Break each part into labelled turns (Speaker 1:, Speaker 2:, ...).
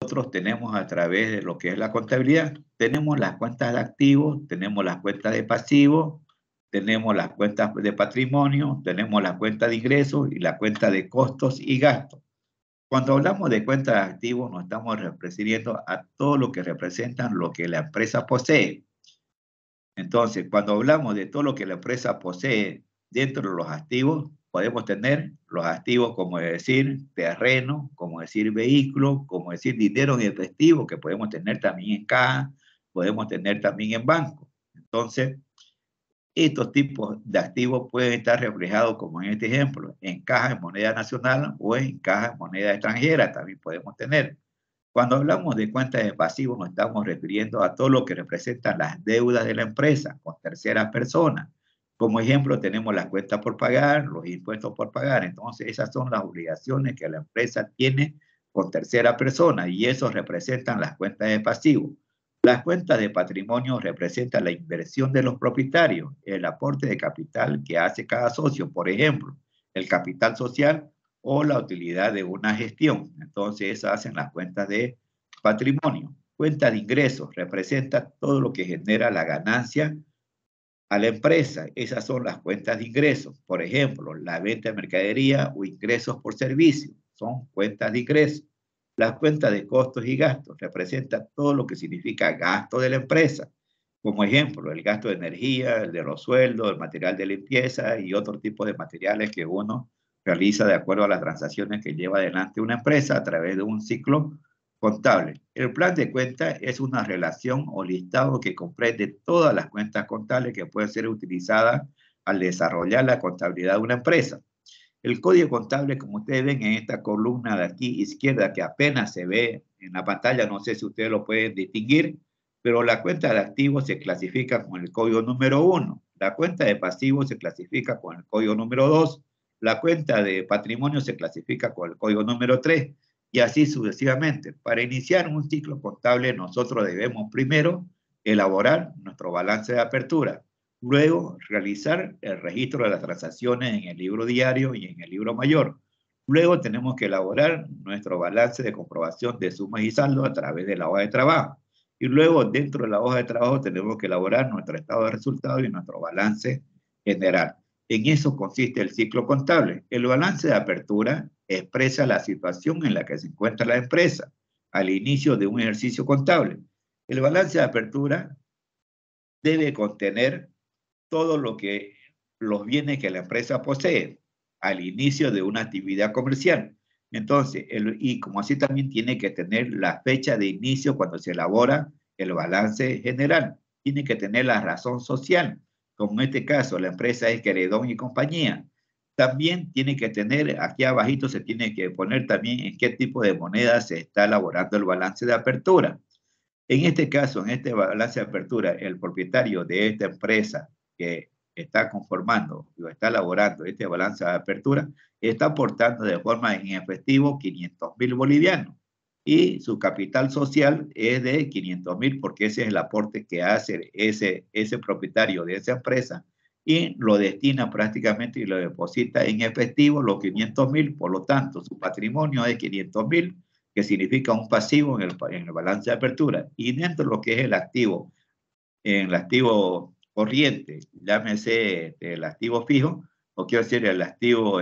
Speaker 1: nosotros tenemos a través de lo que es la contabilidad, tenemos las cuentas de activos, tenemos las cuentas de pasivos, tenemos las cuentas de patrimonio, tenemos la cuenta de ingresos y la cuenta de costos y gastos. Cuando hablamos de cuentas de activos, nos estamos refiriendo a todo lo que representan lo que la empresa posee. Entonces, cuando hablamos de todo lo que la empresa posee dentro de los activos, podemos tener los activos como decir terreno, como decir vehículo, como decir dinero en efectivo, que podemos tener también en caja, podemos tener también en banco. Entonces, estos tipos de activos pueden estar reflejados, como en este ejemplo, en caja en moneda nacional o en caja en moneda extranjera, también podemos tener. Cuando hablamos de cuentas de pasivos, nos estamos refiriendo a todo lo que representan las deudas de la empresa con terceras personas. Como ejemplo, tenemos las cuentas por pagar, los impuestos por pagar. Entonces, esas son las obligaciones que la empresa tiene con tercera persona y eso representan las cuentas de pasivos. Las cuentas de patrimonio representan la inversión de los propietarios, el aporte de capital que hace cada socio, por ejemplo, el capital social o la utilidad de una gestión. Entonces, esas hacen las cuentas de patrimonio. Cuenta de ingresos representa todo lo que genera la ganancia a la empresa. Esas son las cuentas de ingresos. Por ejemplo, la venta de mercadería o ingresos por servicio son cuentas de ingresos. Las cuentas de costos y gastos representan todo lo que significa gasto de la empresa. Como ejemplo, el gasto de energía, el de los sueldos, el material de limpieza y otro tipo de materiales que uno realiza de acuerdo a las transacciones que lleva adelante una empresa a través de un ciclo contable. El plan de cuentas es una relación o listado que comprende todas las cuentas contables que pueden ser utilizadas al desarrollar la contabilidad de una empresa. El código contable, como ustedes ven en esta columna de aquí izquierda, que apenas se ve en la pantalla, no sé si ustedes lo pueden distinguir, pero la cuenta de activos se clasifica con el código número 1, la cuenta de pasivos se clasifica con el código número 2, la cuenta de patrimonio se clasifica con el código número 3, y así sucesivamente. Para iniciar un ciclo contable, nosotros debemos primero elaborar nuestro balance de apertura. Luego, realizar el registro de las transacciones en el libro diario y en el libro mayor. Luego, tenemos que elaborar nuestro balance de comprobación de sumas y saldos a través de la hoja de trabajo. Y luego, dentro de la hoja de trabajo, tenemos que elaborar nuestro estado de resultados y nuestro balance general. En eso consiste el ciclo contable. El balance de apertura expresa la situación en la que se encuentra la empresa al inicio de un ejercicio contable. El balance de apertura debe contener todo lo que los bienes que la empresa posee al inicio de una actividad comercial. Entonces, y como así también tiene que tener la fecha de inicio cuando se elabora el balance general. Tiene que tener la razón social, como en este caso la empresa es Queredón y compañía. También tiene que tener, aquí abajito se tiene que poner también en qué tipo de moneda se está elaborando el balance de apertura. En este caso, en este balance de apertura, el propietario de esta empresa que está conformando o está elaborando este balance de apertura está aportando de forma en efectivo 500.000 bolivianos y su capital social es de 500.000 porque ese es el aporte que hace ese propietario de esa empresa y lo destina prácticamente y lo deposita en efectivo los 500.000, por lo tanto su patrimonio es 500.000 que significa un pasivo en el balance de apertura. Y dentro de lo que es el activo, en el activo corriente, llámese el activo fijo, o quiero decir el activo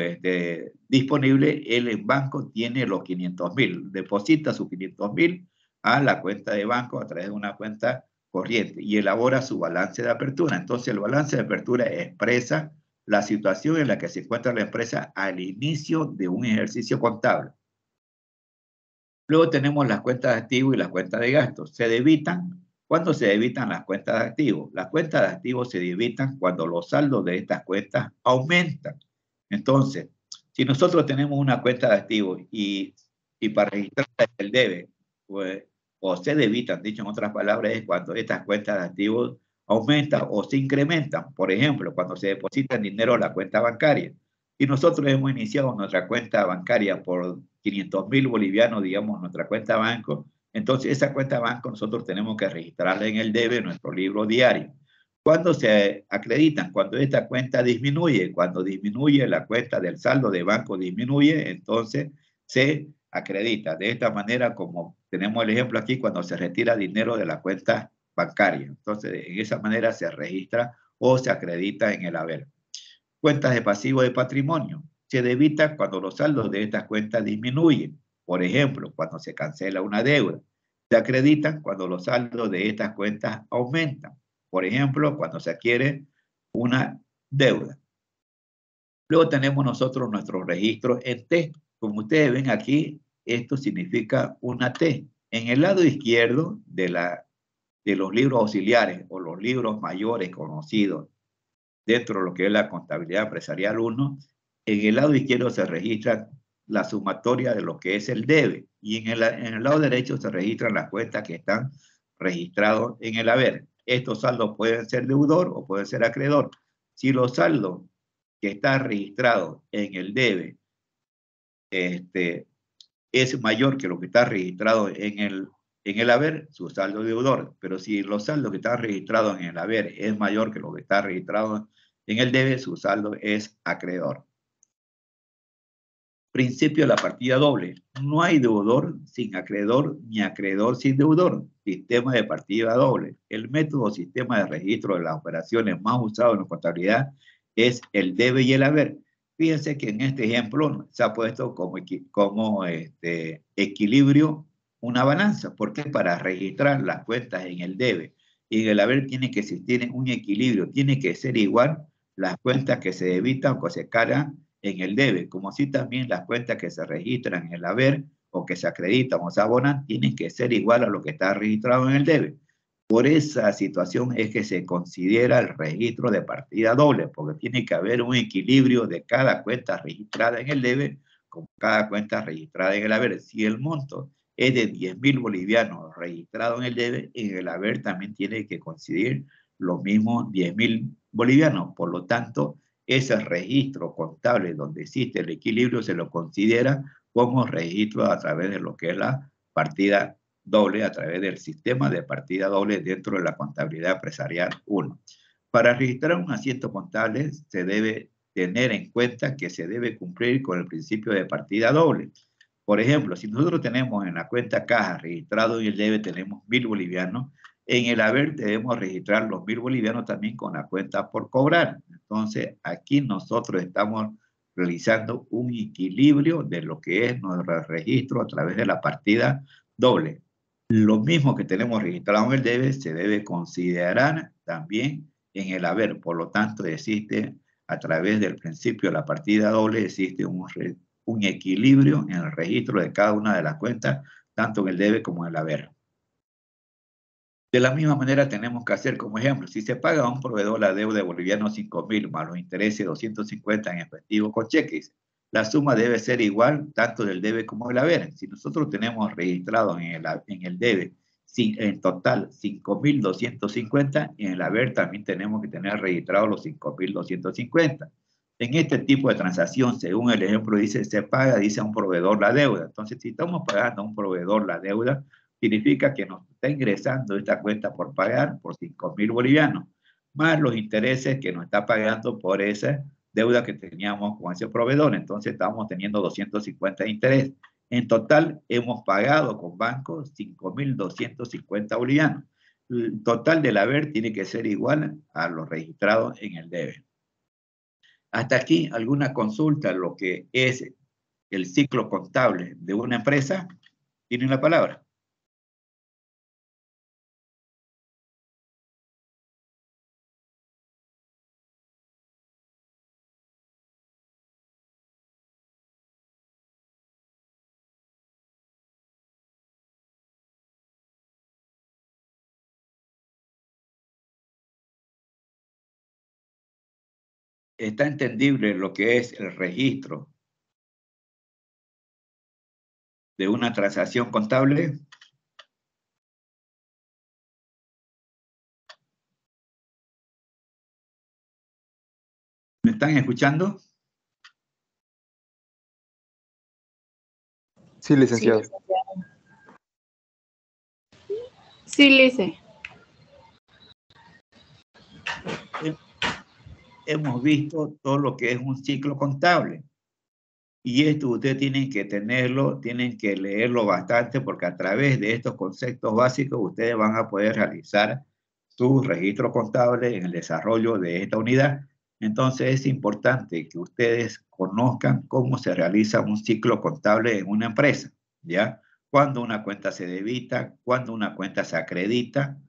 Speaker 1: disponible, él en banco tiene los 500.000, deposita sus 500.000 a la cuenta de banco a través de una cuenta corriente y elabora su balance de apertura. Entonces el balance de apertura expresa la situación en la que se encuentra la empresa al inicio de un ejercicio contable. Luego tenemos las cuentas de activos y las cuentas de gastos. Se debitan. ¿Cuándo se debitan las cuentas de activos? Las cuentas de activos se debitan cuando los saldos de estas cuentas aumentan. Entonces, si nosotros tenemos una cuenta de activos y para registrar el debe, pues, o se debitan, dicho en otras palabras, es cuando estas cuentas de activos aumentan o se incrementan. Por ejemplo, cuando se deposita dinero a la cuenta bancaria. Y nosotros hemos iniciado nuestra cuenta bancaria por 500.000 bolivianos, digamos, nuestra cuenta banco. Entonces, esa cuenta banco nosotros tenemos que registrarla en el debe, en nuestro libro diario. ¿Cuándo se acreditan? Cuando esta cuenta disminuye. Cuando disminuye la cuenta del saldo de banco disminuye, entonces se acredita. De esta manera, como tenemos el ejemplo aquí, cuando se retira dinero de la cuenta bancaria. Entonces, en esa manera se registra o se acredita en el haber. Cuentas de pasivo de patrimonio. Se debita cuando los saldos de estas cuentas disminuyen. Por ejemplo, cuando se cancela una deuda. Se acreditan cuando los saldos de estas cuentas aumentan. Por ejemplo, cuando se adquiere una deuda. Luego tenemos nosotros nuestros registros en T. Como ustedes ven aquí, esto significa una T. En el lado izquierdo de los libros auxiliares o los libros mayores conocidos dentro de lo que es la contabilidad empresarial 1, en el lado izquierdo se registra la sumatoria de lo que es el debe y en el lado derecho se registran las cuentas que están registrados en el haber. Estos saldos pueden ser deudor o pueden ser acreedor. Si los saldos que están registrados en el debe es mayor que lo que está registrado en el haber, su saldo es deudor. Pero si los saldos que están registrados en el haber es mayor que lo que está registrado en el debe, su saldo es acreedor. Principio de la partida doble. No hay deudor sin acreedor ni acreedor sin deudor. Sistema de partida doble. El método o sistema de registro de las operaciones más usado en la contabilidad es el debe y el haber. Fíjense que en este ejemplo se ha puesto como equilibrio una balanza, porque para registrar las cuentas en el debe y en el haber tiene que existir un equilibrio, tiene que ser igual las cuentas que se debitan o que se cargan en el debe, como si también las cuentas que se registran en el haber o que se acreditan o se abonan tienen que ser igual a lo que está registrado en el debe. Por esa situación es que se considera el registro de partida doble, porque tiene que haber un equilibrio de cada cuenta registrada en el debe con cada cuenta registrada en el haber. Si el monto es de 10.000 bolivianos registrado en el debe, en el haber también tiene que coincidir los mismos 10.000 bolivianos. Por lo tanto, ese registro contable donde existe el equilibrio se lo considera como registro a través de lo que es la partida doble, a través del sistema de partida doble dentro de la contabilidad empresarial 1. Para registrar un asiento contable se debe tener en cuenta que se debe cumplir con el principio de partida doble. Por ejemplo, si nosotros tenemos en la cuenta caja registrado en el debe tenemos 1.000 bolivianos, en el haber debemos registrar los 1.000 bolivianos también con la cuenta por cobrar. Entonces, aquí nosotros estamos realizando un equilibrio de lo que es nuestro registro a través de la partida doble. Lo mismo que tenemos registrado en el debe se debe considerar también en el haber. Por lo tanto, existe a través del principio de la partida doble, existe un equilibrio en el registro de cada una de las cuentas, tanto en el debe como en el haber. De la misma manera tenemos que hacer como ejemplo, si se paga a un proveedor la deuda de bolivianos 5.000 más los intereses 250 en efectivo con cheques, la suma debe ser igual tanto del debe como del haber. Si nosotros tenemos registrado en el debe en total 5.250, en el haber también tenemos que tener registrados los 5.250. En este tipo de transacción, según el ejemplo dice, se paga, dice a un proveedor la deuda. Entonces, si estamos pagando a un proveedor la deuda, significa que nos está ingresando esta cuenta por pagar por 5.000 bolivianos, más los intereses que nos está pagando por esa deuda que teníamos con ese proveedor. Entonces estamos teniendo 250 de interés. En total hemos pagado con bancos 5.250 bolivianos. El total del haber tiene que ser igual a lo registrado en el debe. Hasta aquí alguna consulta lo que es el ciclo contable de una empresa. Tienen la palabra. ¿Está entendible lo que es el registro de una transacción contable? ¿Me están escuchando?
Speaker 2: Sí, licenciado.
Speaker 3: Sí, lice.
Speaker 1: Hemos visto todo lo que es un ciclo contable. Y esto ustedes tienen que tenerlo, tienen que leerlo bastante, porque a través de estos conceptos básicos ustedes van a poder realizar su registro contable en el desarrollo de esta unidad. Entonces es importante que ustedes conozcan cómo se realiza un ciclo contable en una empresa, ¿ya? Cuando una cuenta se debita, cuando una cuenta se acredita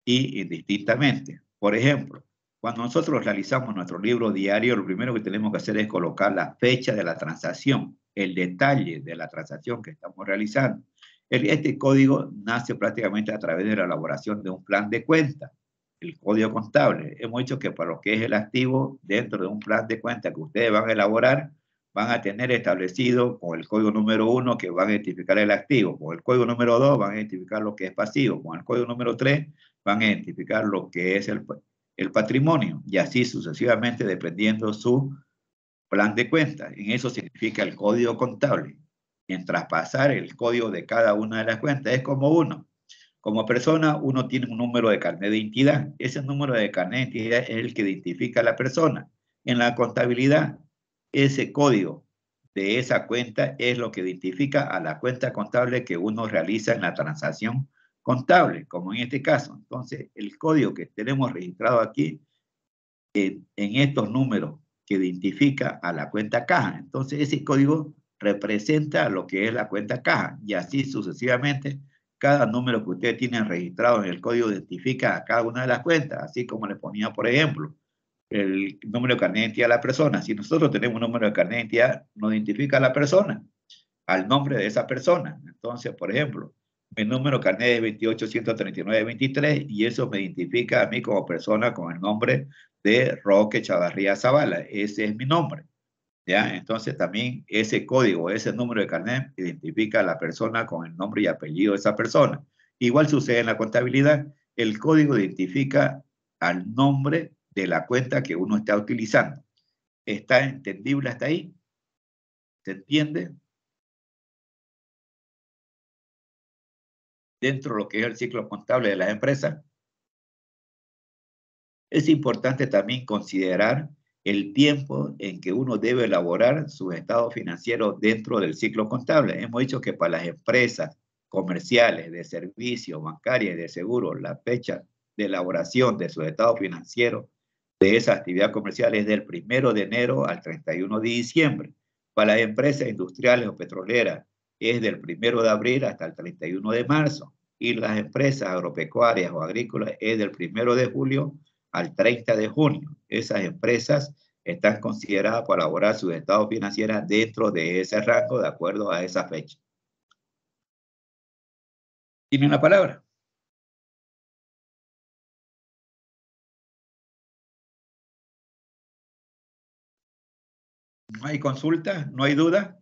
Speaker 1: y indistintamente. Por ejemplo, cuando nosotros realizamos nuestro libro diario, lo primero que tenemos que hacer es colocar la fecha de la transacción, el detalle de la transacción que estamos realizando. Este código nace prácticamente a través de la elaboración de un plan de cuenta, el código contable. Hemos dicho que para lo que es el activo, dentro de un plan de cuenta que ustedes van a elaborar, van a tener establecido con el código número 1 que van a identificar el activo, con el código número 2 van a identificar lo que es pasivo, con el código número 3 van a identificar lo que es el patrimonio, y así sucesivamente dependiendo su plan de cuenta. En eso significa el código contable. En traspasar el código de cada una de las cuentas es como uno. Como persona, uno tiene un número de carnet de identidad. Ese número de carnet de identidad es el que identifica a la persona. En la contabilidad, ese código de esa cuenta es lo que identifica a la cuenta contable que uno realiza en la transacción contable, como en este caso. Entonces, el código que tenemos registrado aquí en estos números que identifica a la cuenta caja. Entonces, ese código representa lo que es la cuenta caja, y así sucesivamente. Cada número que ustedes tienen registrado en el código identifica a cada una de las cuentas, así como le ponía, por ejemplo, el número de carnet de identidad a la persona. Si nosotros tenemos un número de carnet de identidad, nos identifica a la persona, al nombre de esa persona. Entonces, por ejemplo, mi número de carnet es 28-139-23 y eso me identifica a mí como persona con el nombre de Roque Chavarría Zavala. Ese es mi nombre, ¿ya? Entonces también ese código, ese número de carnet identifica a la persona con el nombre y apellido de esa persona. Igual sucede en la contabilidad. El código identifica al nombre de la cuenta que uno está utilizando. ¿Está entendible hasta ahí? ¿Se entiende? Dentro de lo que es el ciclo contable de las empresas, es importante también considerar el tiempo en que uno debe elaborar su estado financiero dentro del ciclo contable. Hemos dicho que para las empresas comerciales, de servicios, bancarias y de seguro, la fecha de elaboración de su estado financiero de esa actividad comercial es del 1 de enero al 31 de diciembre. Para las empresas industriales o petroleras es del 1 de abril hasta el 31 de marzo. Y las empresas agropecuarias o agrícolas es del 1 de julio al 30 de junio. Esas empresas están consideradas para elaborar sus estados financieros dentro de ese rango de acuerdo a esa fecha. ¿Tienen la palabra? ¿No hay consulta? ¿No hay duda?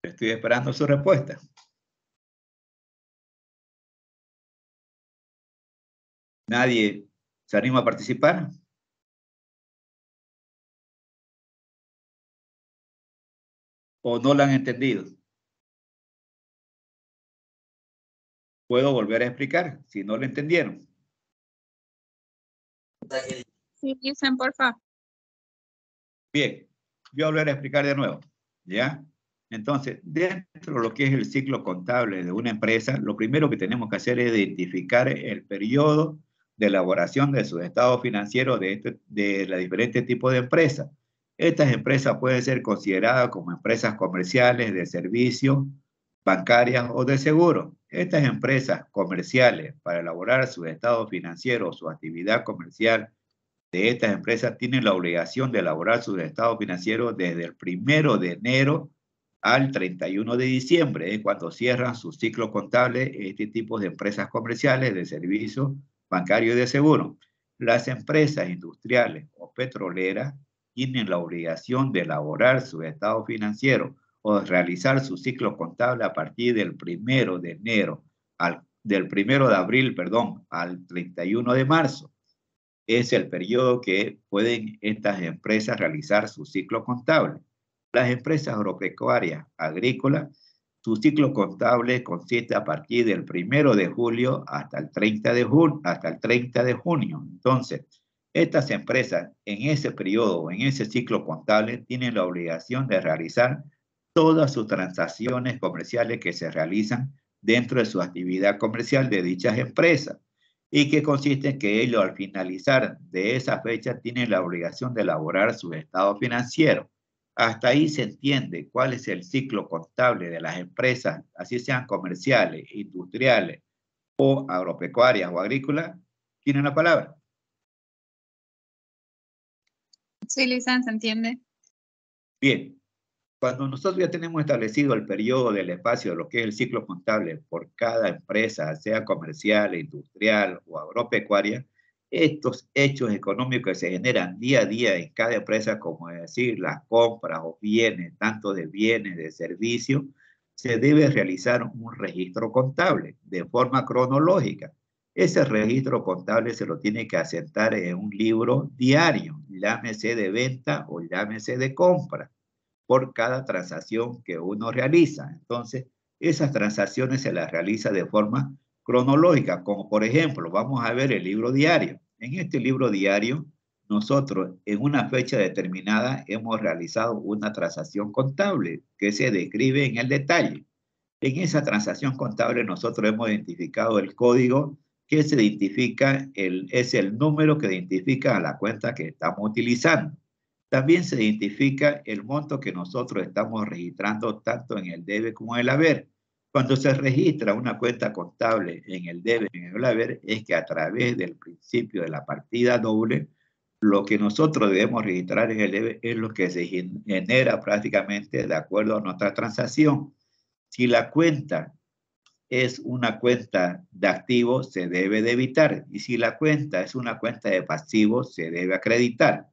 Speaker 1: Estoy esperando su respuesta. ¿Nadie se anima a participar? ¿O no la han entendido? Puedo volver a explicar si no lo entendieron.
Speaker 3: Sí, dicen, por favor.
Speaker 1: Bien, voy a volver a explicar de nuevo, ¿ya? Entonces, dentro de lo que es el ciclo contable de una empresa, lo primero que tenemos que hacer es identificar el periodo de elaboración de sus estados financieros de los diferentes tipos de empresas. Estas empresas pueden ser consideradas como empresas comerciales, de servicios, bancarias o de seguro. Estas empresas comerciales, para elaborar sus estados financieros, su actividad comercial de estas empresas, tienen la obligación de elaborar sus estados financieros desde el 1 de enero al 31 de diciembre, cuando cierran su ciclo contable este tipo de empresas comerciales, de servicios bancarios y de seguro. Las empresas industriales o petroleras tienen la obligación de elaborar su estado financiero o de realizar su ciclo contable a partir del 1 de enero, del 1 de abril, perdón, al 31 de marzo. Es el periodo que pueden estas empresas realizar su ciclo contable. Las empresas agropecuarias, agrícolas, Su ciclo contable consiste a partir del 1 de julio hasta el 30 de junio. Entonces, estas empresas en ese periodo, en ese ciclo contable, tienen la obligación de realizar todas sus transacciones comerciales que se realizan dentro de su actividad comercial de dichas empresas y que consiste en que ellos al finalizar de esa fecha tienen la obligación de elaborar su estado financiero. Hasta ahí se entiende cuál es el ciclo contable de las empresas, así sean comerciales, industriales o agropecuarias o agrícolas. ¿Tienen la palabra?
Speaker 3: Sí, Lisan, ¿se entiende?
Speaker 1: Bien. Cuando nosotros ya tenemos establecido el periodo del espacio de lo que es el ciclo contable por cada empresa, sea comercial, industrial o agropecuaria, estos hechos económicos que se generan día a día en cada empresa, como es decir, las compras o bienes, tanto de bienes, de servicios, se debe realizar un registro contable de forma cronológica. Ese registro contable se lo tiene que asentar en un libro diario, llámese de venta o llámese de compra, por cada transacción que uno realiza. Entonces, esas transacciones se las realiza de forma cronológica, como por ejemplo, vamos a ver el libro diario. En este libro diario, nosotros en una fecha determinada hemos realizado una transacción contable que se describe en el detalle. En esa transacción contable nosotros hemos identificado el código que se identifica, es el número que identifica a la cuenta que estamos utilizando. También se identifica el monto que nosotros estamos registrando tanto en el debe como en el haber. Cuando se registra una cuenta contable en el debe y en el haber, es que a través del principio de la partida doble, lo que nosotros debemos registrar en el debe es lo que se genera prácticamente de acuerdo a nuestra transacción. Si la cuenta es una cuenta de activos, se debe debitar. Y si la cuenta es una cuenta de pasivos, se debe acreditar.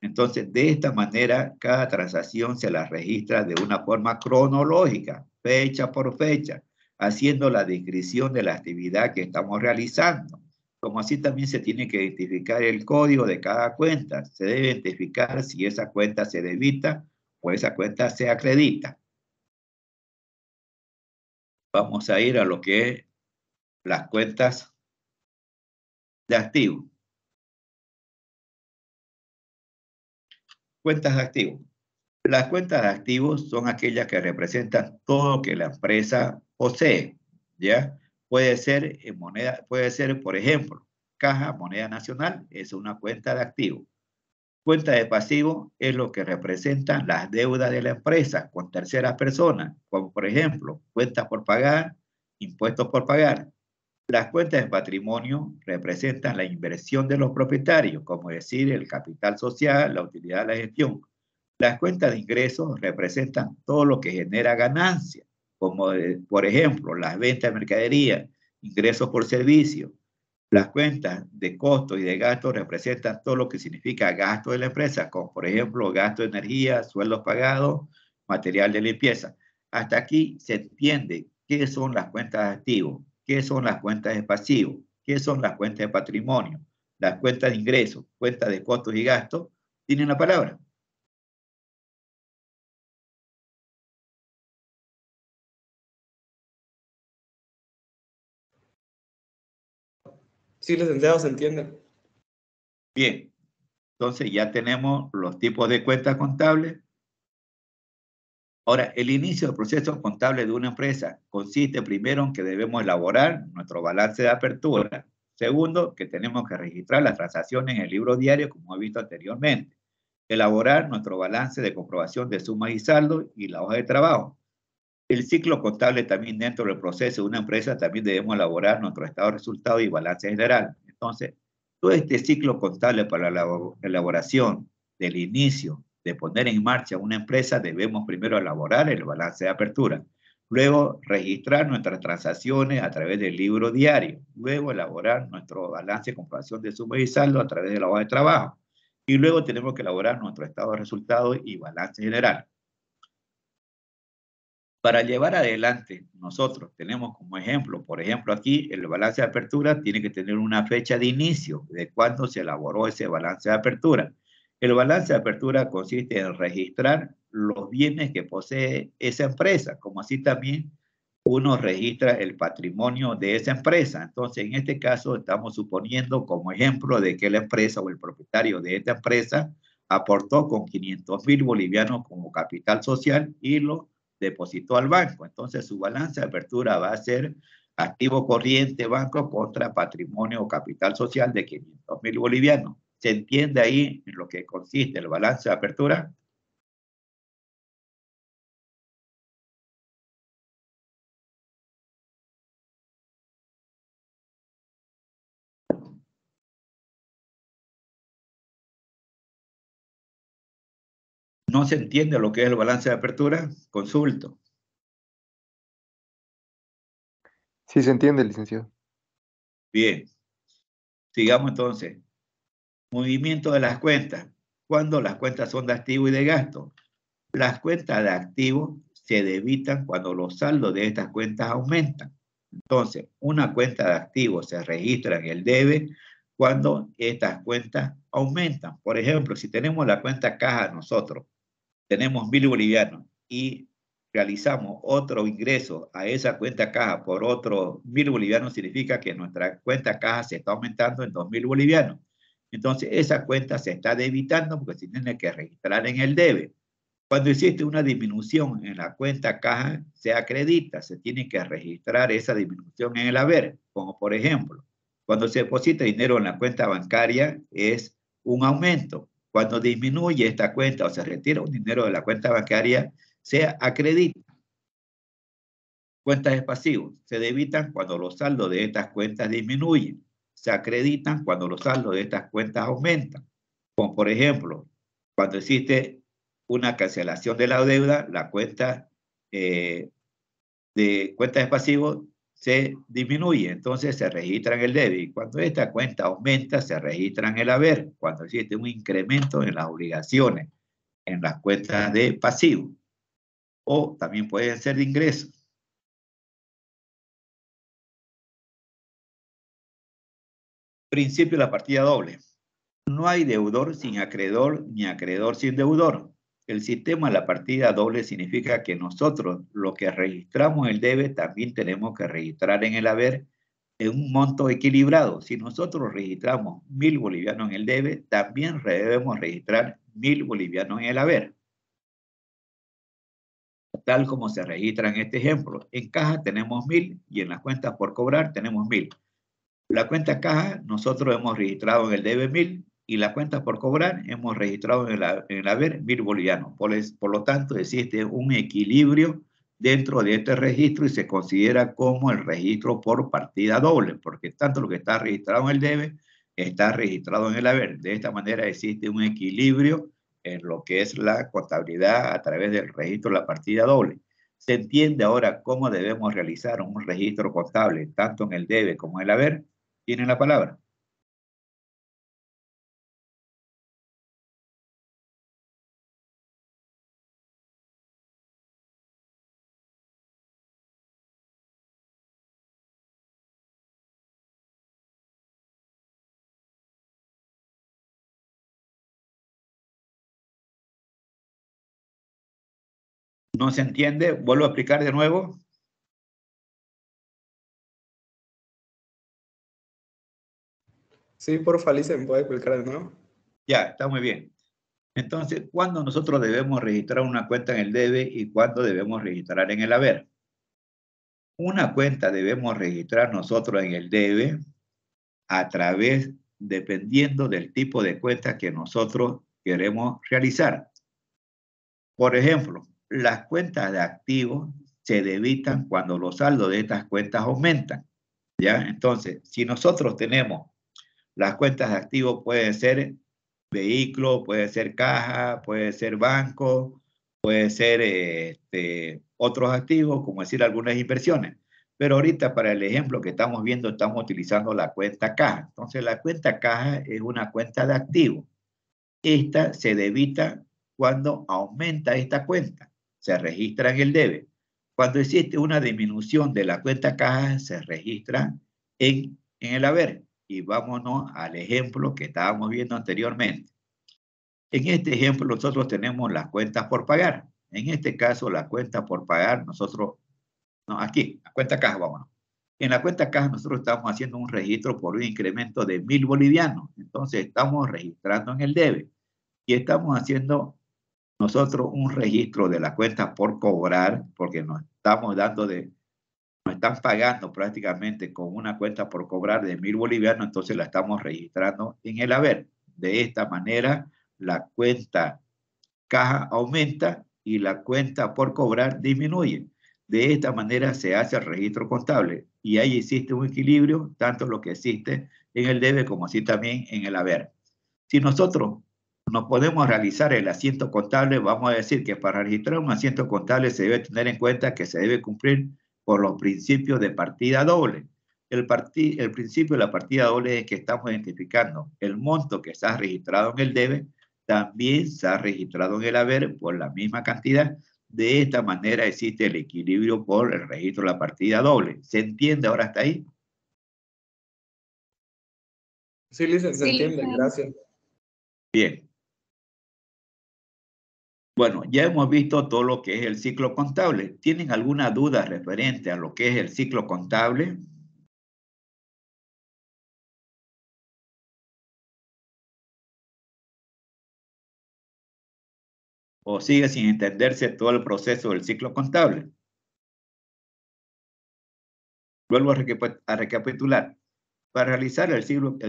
Speaker 1: Entonces, de esta manera, cada transacción se la registra de una forma cronológica, fecha por fecha, haciendo la descripción de la actividad que estamos realizando. Como así también se tiene que identificar el código de cada cuenta. Se debe identificar si esa cuenta se debita o esa cuenta se acredita. Vamos a ir a lo que es las cuentas de activos. Cuentas de activos. Las cuentas de activos son aquellas que representan todo lo que la empresa posee, ¿ya? Puede ser en moneda, puede ser, por ejemplo, caja, moneda nacional, es una cuenta de activos. Cuenta de pasivo es lo que representan las deudas de la empresa con terceras personas, como por ejemplo, cuentas por pagar, impuestos por pagar. Las cuentas de patrimonio representan la inversión de los propietarios, como decir el capital social, la utilidad de la gestión. Las cuentas de ingresos representan todo lo que genera ganancia, como por ejemplo las ventas de mercadería, ingresos por servicio. Las cuentas de costos y de gastos representan todo lo que significa gasto de la empresa, como por ejemplo gasto de energía, sueldos pagados, material de limpieza. Hasta aquí se entiende qué son las cuentas de activos, qué son las cuentas de pasivos, qué son las cuentas de patrimonio, las cuentas de ingresos, cuentas de costos y gastos. ¿Tienen la palabra?
Speaker 2: Sí, licenciado, se entiende.
Speaker 1: Bien, entonces ya tenemos los tipos de cuentas contables. Ahora, el inicio del proceso contable de una empresa consiste primero en que debemos elaborar nuestro balance de apertura. Segundo, que tenemos que registrar las transacciones en el libro diario, como he visto anteriormente. Elaborar nuestro balance de comprobación de sumas y saldos y la hoja de trabajo. El ciclo contable también dentro del proceso de una empresa también debemos elaborar nuestro estado de resultados y balance general. Entonces, todo este ciclo contable para la elaboración del inicio de poner en marcha una empresa, debemos primero elaborar el balance de apertura, luego registrar nuestras transacciones a través del libro diario, luego elaborar nuestro balance de comprobación de sumas y saldo a través de la hoja de trabajo, y luego tenemos que elaborar nuestro estado de resultados y balance general. Para llevar adelante, nosotros tenemos como ejemplo, por ejemplo aquí, el balance de apertura tiene que tener una fecha de inicio de cuándo se elaboró ese balance de apertura. El balance de apertura consiste en registrar los bienes que posee esa empresa, como así también uno registra el patrimonio de esa empresa. Entonces, en este caso, estamos suponiendo como ejemplo de que la empresa o el propietario de esta empresa aportó con 500.000 bolivianos como capital social y lo depositó al banco. Entonces, su balance de apertura va a ser activo corriente banco contra patrimonio o capital social de 500.000 bolivianos. ¿Se entiende ahí en lo que consiste el balance de apertura? ¿No se entiende lo que es el balance de apertura? Consulto.
Speaker 2: Sí se entiende, licenciado.
Speaker 1: Bien, sigamos entonces. Movimiento de las cuentas. ¿Cuándo las cuentas son de activo y de gasto? Las cuentas de activo se debitan cuando los saldos de estas cuentas aumentan. Entonces, una cuenta de activo se registra en el debe cuando estas cuentas aumentan. Por ejemplo, si tenemos la cuenta caja nosotros, tenemos 1.000 bolivianos y realizamos otro ingreso a esa cuenta caja por otros 1.000 bolivianos, significa que nuestra cuenta caja se está aumentando en 2.000 bolivianos. Entonces, esa cuenta se está debitando porque se tiene que registrar en el debe. Cuando existe una disminución en la cuenta caja, se acredita, se tiene que registrar esa disminución en el haber, como por ejemplo, cuando se deposita dinero en la cuenta bancaria es un aumento. Cuando disminuye esta cuenta o se retira un dinero de la cuenta bancaria, se acredita. Cuentas de pasivos se debitan cuando los saldos de estas cuentas disminuyen. Se acreditan cuando los saldos de estas cuentas aumentan. Como por ejemplo, cuando existe una cancelación de la deuda, la cuenta de cuentas de pasivos se disminuye, entonces se registra en el debe. Y cuando esta cuenta aumenta, se registra en el haber, cuando existe un incremento en las obligaciones, en las cuentas de pasivos. O también pueden ser de ingresos. Principio de la partida doble. No hay deudor sin acreedor, ni acreedor sin deudor. El sistema de la partida doble significa que nosotros, lo que registramos en el debe, también tenemos que registrar en el haber en un monto equilibrado. Si nosotros registramos 1.000 bolivianos en el debe, también debemos registrar 1.000 bolivianos en el haber. Tal como se registra en este ejemplo. En caja tenemos 1.000 y en las cuentas por cobrar tenemos 1.000. La cuenta caja nosotros hemos registrado en el debe 1.000 y la cuenta por cobrar hemos registrado en el haber 1.000 bolivianos. Por lo tanto, existe un equilibrio dentro de este registro y se considera como el registro por partida doble, porque tanto lo que está registrado en el debe está registrado en el haber. De esta manera existe un equilibrio en lo que es la contabilidad a través del registro de la partida doble. ¿Se entiende ahora cómo debemos realizar un registro contable tanto en el debe como en el haber? Tienen la palabra. ¿No se entiende? ¿Vuelvo a explicar de nuevo?
Speaker 4: Sí, porfa, Alicia, ¿me puede explicar de nuevo?
Speaker 1: Ya, está muy bien. Entonces, ¿cuándo nosotros debemos registrar una cuenta en el debe y cuándo debemos registrar en el haber? Una cuenta debemos registrar nosotros en el debe a través, dependiendo del tipo de cuenta que nosotros queremos realizar. Por ejemplo, las cuentas de activos se debitan cuando los saldos de estas cuentas aumentan. ¿Ya? Entonces, si nosotros tenemos las cuentas de activos, pueden ser vehículo, puede ser caja, puede ser banco, puede ser otros activos, como decir algunas inversiones. Pero ahorita para el ejemplo que estamos viendo, estamos utilizando la cuenta caja. Entonces la cuenta caja es una cuenta de activos. Esta se debita cuando aumenta esta cuenta. Se registra en el debe. Cuando existe una disminución de la cuenta caja, se registra en el haber. Y vámonos al ejemplo que estábamos viendo anteriormente. En este ejemplo, nosotros tenemos las cuentas por pagar. En este caso, la cuenta por pagar, nosotros, no, aquí, la cuenta caja, vámonos. En la cuenta caja nosotros estamos haciendo un registro por un incremento de 1.000 bolivianos. Entonces, estamos registrando en el debe. Y estamos haciendo nosotros un registro de la cuenta por cobrar, porque nos estamos dando de, nos están pagando prácticamente con una cuenta por cobrar de 1.000 bolivianos, entonces la estamos registrando en el haber. De esta manera, la cuenta caja aumenta y la cuenta por cobrar disminuye. De esta manera se hace el registro contable y ahí existe un equilibrio, tanto lo que existe en el debe como así también en el haber. Si nosotros no podemos realizar el asiento contable, vamos a decir que para registrar un asiento contable se debe tener en cuenta que se debe cumplir por los principios de partida doble. El principio de la partida doble es que estamos identificando el monto que está registrado en el debe, también se ha registrado en el haber por la misma cantidad. De esta manera existe el equilibrio por el registro de la partida doble. ¿Se entiende ahora hasta ahí?
Speaker 4: Sí, licenciado, se
Speaker 3: Sí,
Speaker 4: entiende,
Speaker 3: licenciado.
Speaker 4: gracias.
Speaker 1: Bien. Bueno, ya hemos visto todo lo que es el ciclo contable. ¿Tienen alguna duda referente a lo que es el ciclo contable? ¿O sigue sin entenderse todo el proceso del ciclo contable? Vuelvo a recapitular. Para realizar el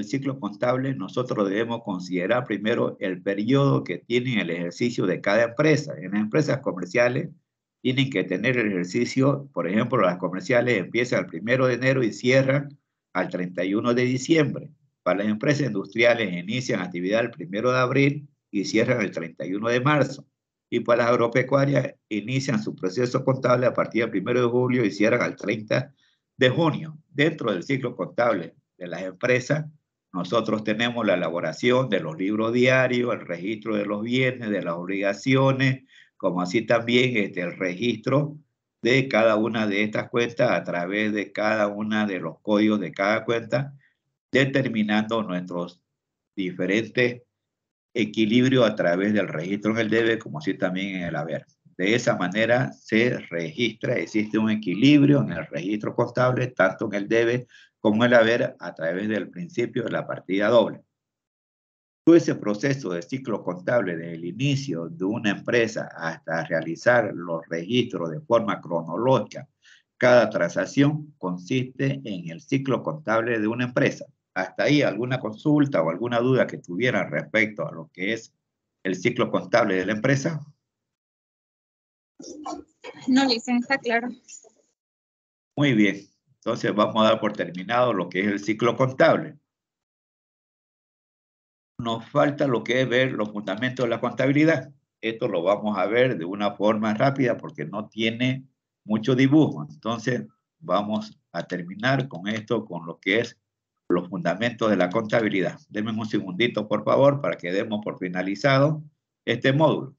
Speaker 1: ciclo contable, nosotros debemos considerar primero el periodo que tiene el ejercicio de cada empresa. En las empresas comerciales tienen que tener el ejercicio, por ejemplo, las comerciales empiezan el 1 de enero y cierran al 31 de diciembre. Para las empresas industriales inician actividad el 1 de abril y cierran el 31 de marzo. Y para las agropecuarias inician su proceso contable a partir del 1 de julio y cierran al 30 de junio. Dentro del ciclo contable de las empresas, nosotros tenemos la elaboración de los libros diarios, el registro de los bienes, de las obligaciones, como así también el registro de cada una de estas cuentas a través de cada una de los códigos de cada cuenta, determinando nuestros diferentes equilibrios a través del registro en el debe, como así también en el haber. De esa manera se registra, existe un equilibrio en el registro contable, tanto en el debe como en el haber, a través del principio de la partida doble. Todo ese proceso de ciclo contable, desde el inicio de una empresa hasta realizar los registros de forma cronológica, cada transacción consiste en el ciclo contable de una empresa. Hasta ahí, ¿alguna consulta o alguna duda que tuvieran respecto a lo que es el ciclo contable de la empresa?
Speaker 3: No, licencia, claro.
Speaker 1: Muy bien. Entonces vamos a dar por terminado lo que es el ciclo contable. Nos falta lo que es ver los fundamentos de la contabilidad. Esto lo vamos a ver de una forma rápida porque no tiene mucho dibujo. Entonces vamos a terminar con esto, con lo que es los fundamentos de la contabilidad. Denme un segundito, por favor, para que demos por finalizado este módulo.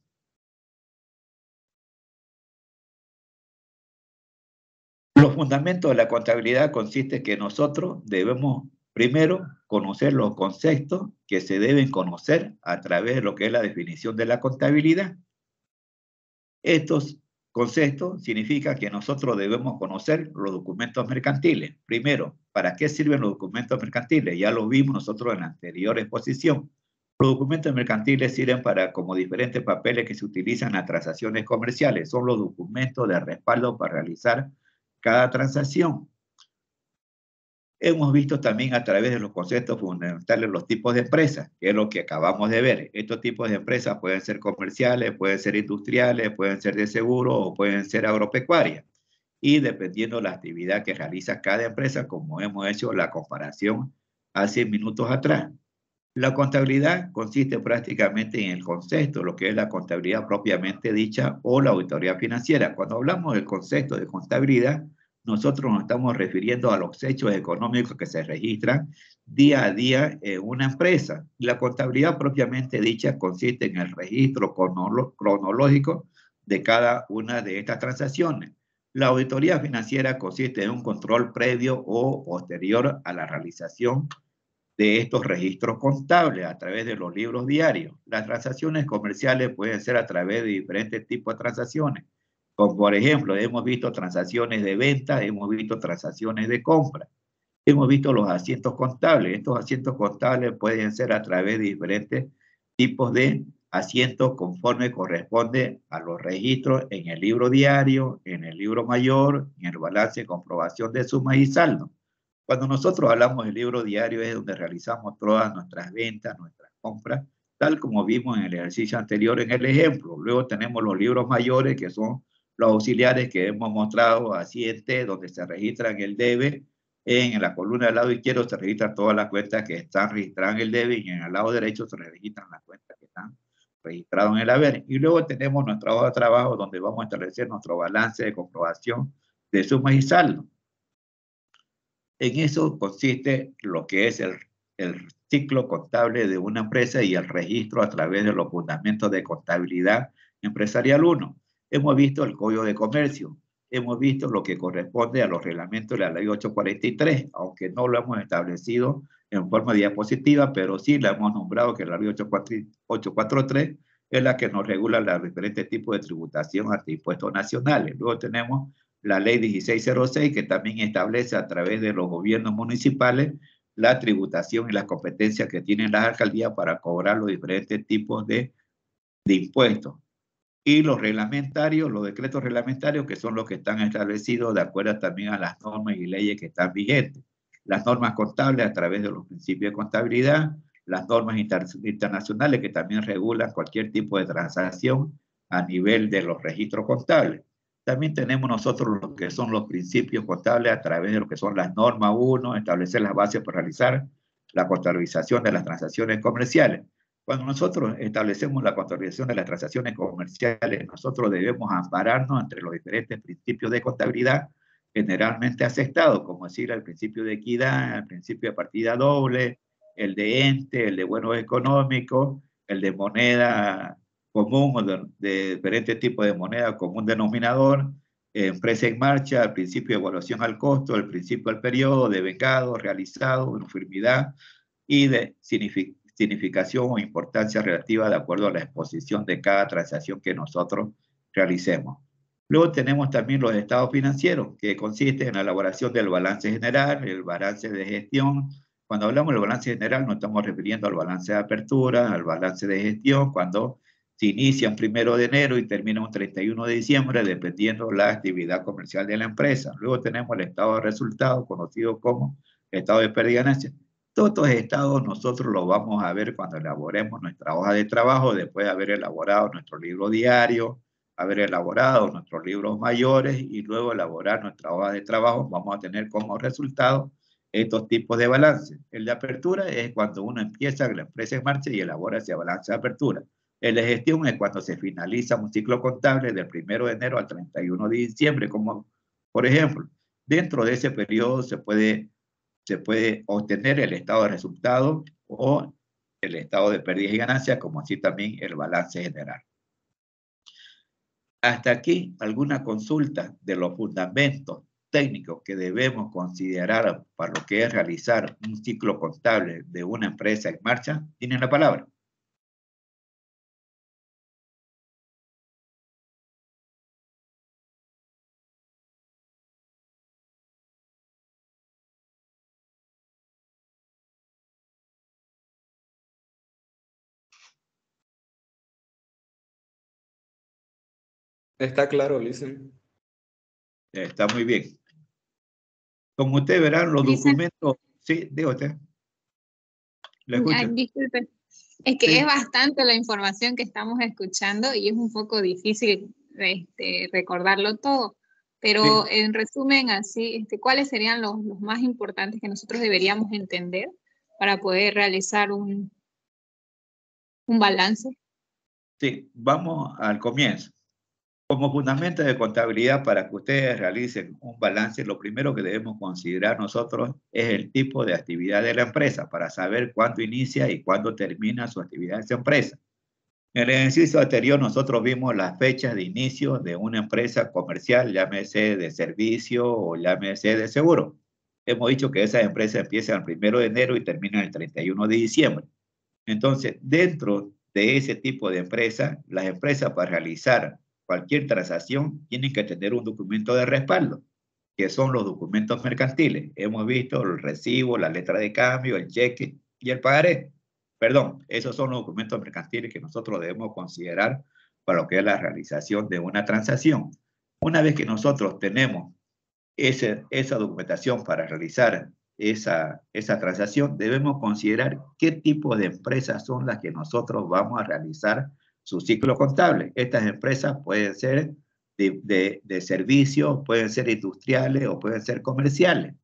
Speaker 1: Los fundamentos de la contabilidad consiste en que nosotros debemos primero conocer los conceptos que se deben conocer a través de lo que es la definición de la contabilidad. Estos conceptos significan que nosotros debemos conocer los documentos mercantiles. Primero, ¿para qué sirven los documentos mercantiles? Ya lo vimos nosotros en la anterior exposición. Los documentos mercantiles sirven para como diferentes papeles que se utilizan en las transacciones comerciales. Son los documentos de respaldo para realizar cada transacción. Hemos visto también a través de los conceptos fundamentales los tipos de empresas, que es lo que acabamos de ver. Estos tipos de empresas pueden ser comerciales, pueden ser industriales, pueden ser de seguro o pueden ser agropecuarias. Y dependiendo de la actividad que realiza cada empresa, como hemos hecho la comparación hace minutos atrás. La contabilidad consiste prácticamente en el concepto, lo que es la contabilidad propiamente dicha o la auditoría financiera. Cuando hablamos del concepto de contabilidad, nosotros nos estamos refiriendo a los hechos económicos que se registran día a día en una empresa. La contabilidad propiamente dicha consiste en el registro cronológico de cada una de estas transacciones. La auditoría financiera consiste en un control previo o posterior a la realización de estos registros contables a través de los libros diarios. Las transacciones comerciales pueden ser a través de diferentes tipos de transacciones, como por ejemplo, hemos visto transacciones de venta, hemos visto transacciones de compra, hemos visto los asientos contables. Estos asientos contables pueden ser a través de diferentes tipos de asientos conforme corresponde a los registros en el libro diario, en el libro mayor, en el balance de comprobación de sumas y saldo. Cuando nosotros hablamos del libro diario es donde realizamos todas nuestras ventas, nuestras compras, tal como vimos en el ejercicio anterior en el ejemplo. Luego tenemos los libros mayores, que son los auxiliares que hemos mostrado asiente, donde se registran el debe. En la columna del lado izquierdo se registran todas las cuentas que están registradas en el debe y en el lado derecho se registran las cuentas que están registradas en el haber. Y luego tenemos nuestra hoja de trabajo donde vamos a establecer nuestro balance de comprobación de sumas y saldo. En eso consiste lo que es el ciclo contable de una empresa y el registro a través de los fundamentos de contabilidad empresarial 1. Hemos visto el Código de Comercio, hemos visto lo que corresponde a los reglamentos de la Ley 843, aunque no lo hemos establecido en forma diapositiva, pero sí la hemos nombrado que la Ley 843 es la que nos regula los diferentes tipos de tributación ante impuestos nacionales. Luego tenemos la ley 1606, que también establece a través de los gobiernos municipales la tributación y las competencias que tienen las alcaldías para cobrar los diferentes tipos de impuestos. Y los reglamentarios, los decretos reglamentarios, que son los que están establecidos de acuerdo también a las normas y leyes que están vigentes. Las normas contables a través de los principios de contabilidad, las normas internacionales que también regulan cualquier tipo de transacción a nivel de los registros contables. También tenemos nosotros lo que son los principios contables a través de lo que son las normas 1, establecer las bases para realizar la contabilización de las transacciones comerciales. Cuando nosotros establecemos la contabilización de las transacciones comerciales, nosotros debemos ampararnos entre los diferentes principios de contabilidad generalmente aceptados, como decir el principio de equidad, el principio de partida doble, el de ente, el de buenos económicos, el de moneda común o de diferentes tipos de moneda común denominador, empresa en marcha, el principio de evaluación al costo, el principio del periodo, de becado, realizado, uniformidad y de significación o importancia relativa de acuerdo a la exposición de cada transacción que nosotros realicemos. Luego tenemos también los estados financieros, que consisten en la elaboración del balance general, el balance de gestión. Cuando hablamos del balance general nos estamos refiriendo al balance de apertura, al balance de gestión, cuando se inicia un 1 de enero y termina un 31 de diciembre, dependiendo la actividad comercial de la empresa. Luego tenemos el estado de resultados, conocido como estado de pérdida y ganancia. Todos estos estados nosotros los vamos a ver cuando elaboremos nuestra hoja de trabajo, después de haber elaborado nuestro libro diario, haber elaborado nuestros libros mayores y luego elaborar nuestra hoja de trabajo. Vamos a tener como resultado estos tipos de balance. El de apertura es cuando uno empieza la empresa en marcha y elabora ese balance de apertura. El de gestión es cuando se finaliza un ciclo contable del 1 de enero al 31 de diciembre, como por ejemplo, dentro de ese periodo se puede obtener el estado de resultados o el estado de pérdidas y ganancias, como así también el balance general. Hasta aquí alguna consulta de los fundamentos técnicos que debemos considerar para lo que es realizar un ciclo contable de una empresa en marcha. Tienen la palabra.
Speaker 4: Está claro, Listen.
Speaker 1: Está muy bien. Como ustedes verán, los documentos... Sí, diga usted. ¿Le escucho?
Speaker 3: Disculpe. Es que
Speaker 1: Sí.
Speaker 3: es bastante la información que estamos escuchando y es un poco difícil recordarlo todo. Pero
Speaker 1: Sí.
Speaker 3: en resumen, así, ¿cuáles serían los más importantes que nosotros deberíamos entender para poder realizar un balance?
Speaker 1: Sí, vamos al comienzo. Como fundamento de contabilidad, para que ustedes realicen un balance, lo primero que debemos considerar nosotros es el tipo de actividad de la empresa, para saber cuándo inicia y cuándo termina su actividad de esa empresa. En el ejercicio anterior nosotros vimos las fechas de inicio de una empresa comercial, llámese de servicio o llámese de seguro. hemos dicho que esas empresas empiezan el 1 de enero y terminan el 31 de diciembre. Entonces, dentro de ese tipo de empresas, las empresas para realizar cualquier transacción tienen que tener un documento de respaldo, que son los documentos mercantiles. Hemos visto el recibo, la letra de cambio, el cheque y el pagaré. Perdón, esos son los documentos mercantiles que nosotros debemos considerar para lo que es la realización de una transacción. Una vez que nosotros tenemos esa documentación para realizar esa transacción, debemos considerar qué tipo de empresas son las que nosotros vamos a realizar su ciclo contable. Estas empresas pueden ser de servicios, pueden ser industriales o pueden ser comerciales.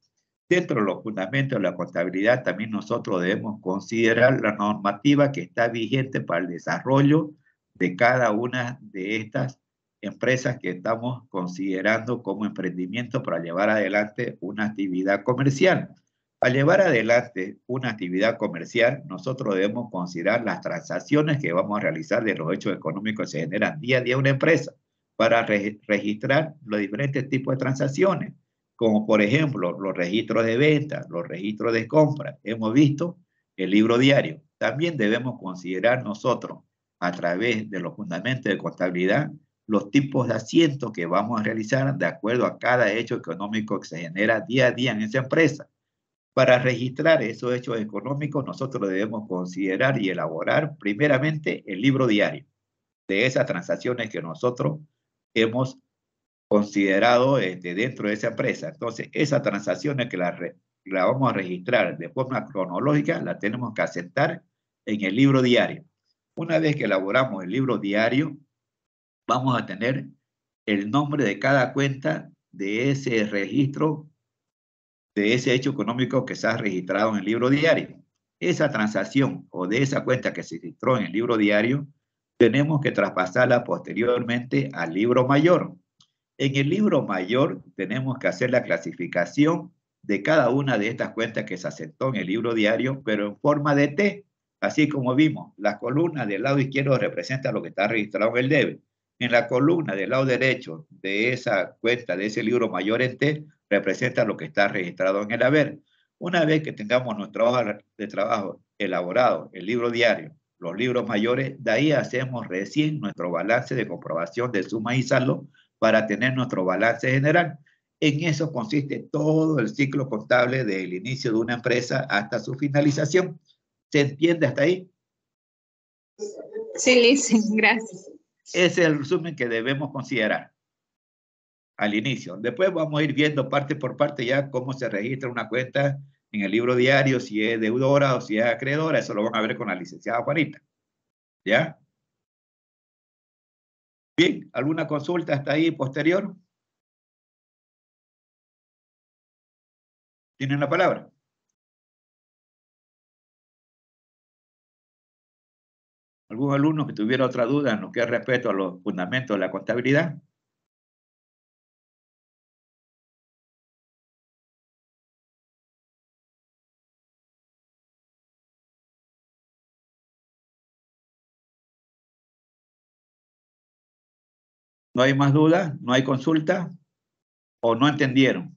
Speaker 1: Dentro de los fundamentos de la contabilidad también nosotros debemos considerar la normativa que está vigente para el desarrollo de cada una de estas empresas que estamos considerando como emprendimiento para llevar adelante una actividad comercial. Al llevar adelante una actividad comercial, nosotros debemos considerar las transacciones que vamos a realizar de los hechos económicos que se generan día a día en una empresa para registrar los diferentes tipos de transacciones, como por ejemplo los registros de venta, los registros de compra. Hemos visto el libro diario. También debemos considerar nosotros, a través de los fundamentos de contabilidad, los tipos de asientos que vamos a realizar de acuerdo a cada hecho económico que se genera día a día en esa empresa. Para registrar esos hechos económicos, nosotros debemos considerar y elaborar primeramente el libro diario de esas transacciones que nosotros hemos considerado dentro de esa empresa. Entonces, esas transacciones que la vamos a registrar de forma cronológica, la tenemos que asentar en el libro diario. Una vez que elaboramos el libro diario, vamos a tener el nombre de cada cuenta de ese registro, de ese hecho económico que se ha registrado en el libro diario. Esa transacción o de esa cuenta que se registró en el libro diario, tenemos que traspasarla posteriormente al libro mayor. En el libro mayor tenemos que hacer la clasificación de cada una de estas cuentas que se asentó en el libro diario, pero en forma de T. Así como vimos, la columna del lado izquierdo representa lo que está registrado en el debe. En la columna del lado derecho de esa cuenta, de ese libro mayor en T, representa lo que está registrado en el haber. Una vez que tengamos nuestra hoja de trabajo elaborado, el libro diario, los libros mayores, de ahí hacemos recién nuestro balance de comprobación de suma y saldo para tener nuestro balance general. En eso consiste todo el ciclo contable del inicio de una empresa hasta su finalización. ¿Se entiende hasta ahí?
Speaker 3: Sí, Liz, gracias.
Speaker 1: Ese es el resumen que debemos considerar al inicio. Después vamos a ir viendo parte por parte ya cómo se registra una cuenta en el libro diario, si es deudora o si es acreedora. Eso lo van a ver con la licenciada Juanita. ¿Ya? Bien, ¿alguna consulta hasta ahí posterior? ¿Tienen la palabra? ¿Algún alumno que tuviera otra duda en lo que es respecto a los fundamentos de la contabilidad? ¿No hay más dudas? ¿No hay consulta? ¿O no entendieron?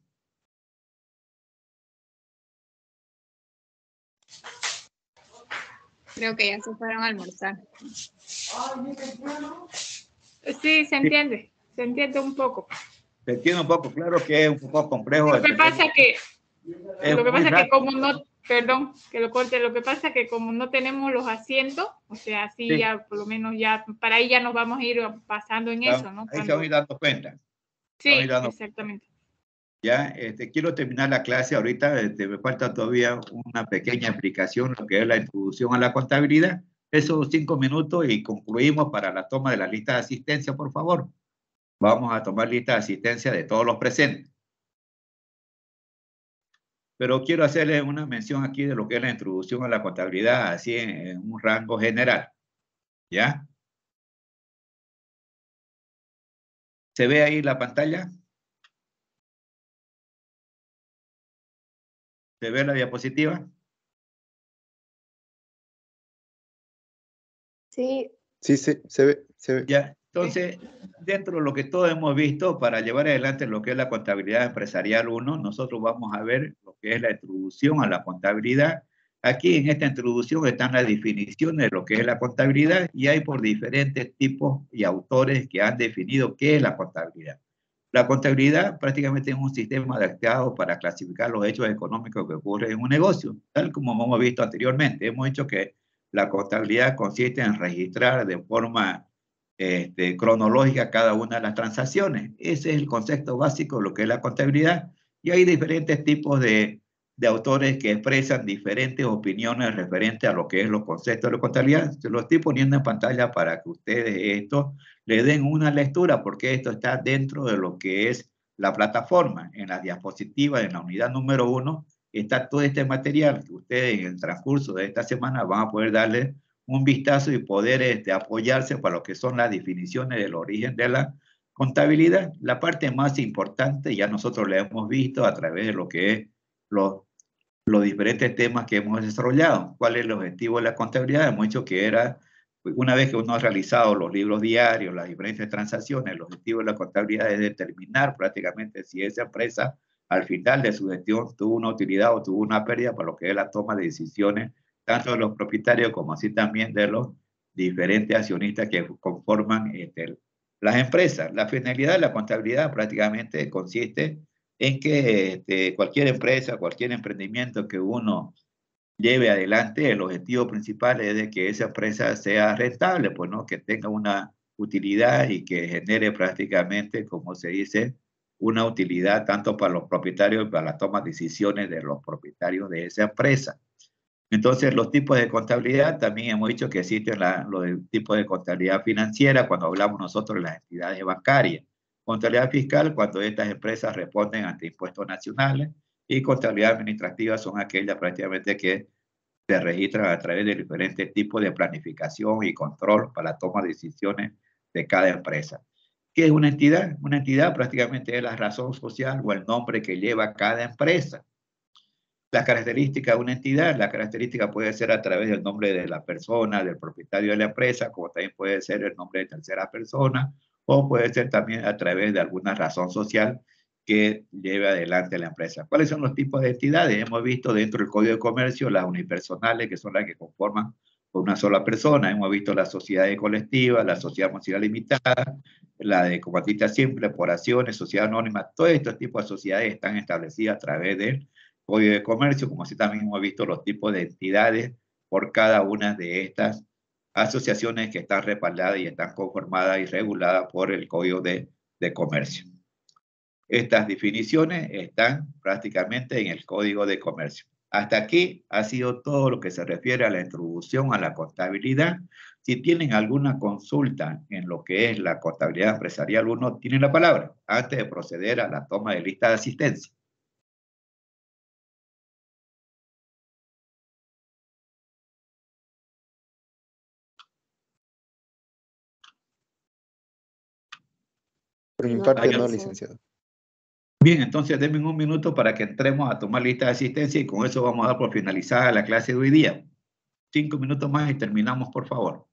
Speaker 3: Creo que ya se fueron a almorzar.
Speaker 5: Sí, se entiende un poco.
Speaker 1: Se entiende un poco, claro que es un poco complejo.
Speaker 5: Lo que pasa que como no, perdón, que lo corte, lo que pasa que como no tenemos los asientos, o sea, así sí. Ya por lo menos ya, para ahí ya nos vamos a ir pasando en eso, ¿no?
Speaker 1: Ahí se van a ir dando cuenta.
Speaker 5: Sí, exactamente.
Speaker 1: Ya, quiero terminar la clase ahorita, me falta todavía una pequeña explicación, lo que es la introducción a la contabilidad. Esos 5 minutos y concluimos para la toma de la lista de asistencia, por favor. Vamos a tomar lista de asistencia de todos los presentes. Pero quiero hacerles una mención aquí de lo que es la introducción a la contabilidad, así en un rango general. ¿Ya? ¿Se ve ahí la pantalla? ¿Se ve la diapositiva?
Speaker 2: Sí. Sí, se ve.
Speaker 1: Ya, Entonces, dentro de lo que todos hemos visto, para llevar adelante lo que es la contabilidad empresarial 1, nosotros vamos a ver lo que es la introducción a la contabilidad. Aquí en esta introducción están las definiciones de lo que es la contabilidad y hay por diferentes tipos y autores que han definido qué es la contabilidad. La contabilidad prácticamente es un sistema adaptado para clasificar los hechos económicos que ocurren en un negocio, tal como hemos visto anteriormente. Hemos dicho que la contabilidad consiste en registrar de forma cronológica cada una de las transacciones. Ese es el concepto básico de lo que es la contabilidad. Y hay diferentes tipos de autores que expresan diferentes opiniones referentes a lo que es los conceptos de la contabilidad. Se lo estoy poniendo en pantalla para que ustedes esto le den una lectura, porque esto está dentro de lo que es la plataforma. En la diapositiva, en la unidad número 1, está todo este material que ustedes en el transcurso de esta semana van a poder darle un vistazo y poder apoyarse para lo que son las definiciones del origen de la contabilidad. La parte más importante ya nosotros la hemos visto a través de lo que es los diferentes temas que hemos desarrollado. ¿Cuál es el objetivo de la contabilidad? Hemos dicho que era, una vez que uno ha realizado los libros diarios, las diferentes transacciones, el objetivo de la contabilidad es determinar prácticamente si esa empresa al final de su gestión tuvo una utilidad o tuvo una pérdida para lo que es la toma de decisiones, tanto de los propietarios como así también de los diferentes accionistas que conforman las empresas. La finalidad de la contabilidad prácticamente consiste en que cualquier empresa, cualquier emprendimiento que uno lleve adelante, el objetivo principal es de que esa empresa sea rentable, pues, ¿no? Que tenga una utilidad y que genere prácticamente, como se dice, una utilidad tanto para los propietarios y para la toma de decisiones de los propietarios de esa empresa. Entonces, los tipos de contabilidad, también hemos dicho que existen los tipos de contabilidad financiera cuando hablamos nosotros de las entidades bancarias. Contabilidad fiscal cuando estas empresas responden ante impuestos nacionales y contabilidad administrativa son aquellas prácticamente que se registran a través de diferentes tipos de planificación y control para la toma de decisiones de cada empresa. ¿Qué es una entidad? Una entidad prácticamente es la razón social o el nombre que lleva cada empresa. La característica de una entidad, la característica puede ser a través del nombre de la persona, del propietario de la empresa, como también puede ser el nombre de tercera persona, o puede ser también a través de alguna razón social que lleve adelante la empresa. ¿Cuáles son los tipos de entidades? Hemos visto dentro del Código de Comercio las unipersonales, que son las que conforman por una sola persona. Hemos visto las sociedades colectivas, la sociedad emocional limitada, la de combatista simple, por acciones, sociedad anónima. Todos estos tipos de sociedades están establecidas a través del Código de Comercio, como así también hemos visto los tipos de entidades por cada una de estas asociaciones que están respaldadas y están conformadas y reguladas por el Código de Comercio. Estas definiciones están prácticamente en el Código de Comercio. Hasta aquí ha sido todo lo que se refiere a la introducción a la contabilidad. Si tienen alguna consulta en lo que es la contabilidad empresarial 1, tienen la palabra antes de proceder a la toma de lista de asistencia.
Speaker 2: Por mi parte, no, licenciado.
Speaker 1: Bien, entonces denme un minuto para que entremos a tomar lista de asistencia y con eso vamos a dar por finalizada la clase de hoy día. 5 minutos más y terminamos, por favor.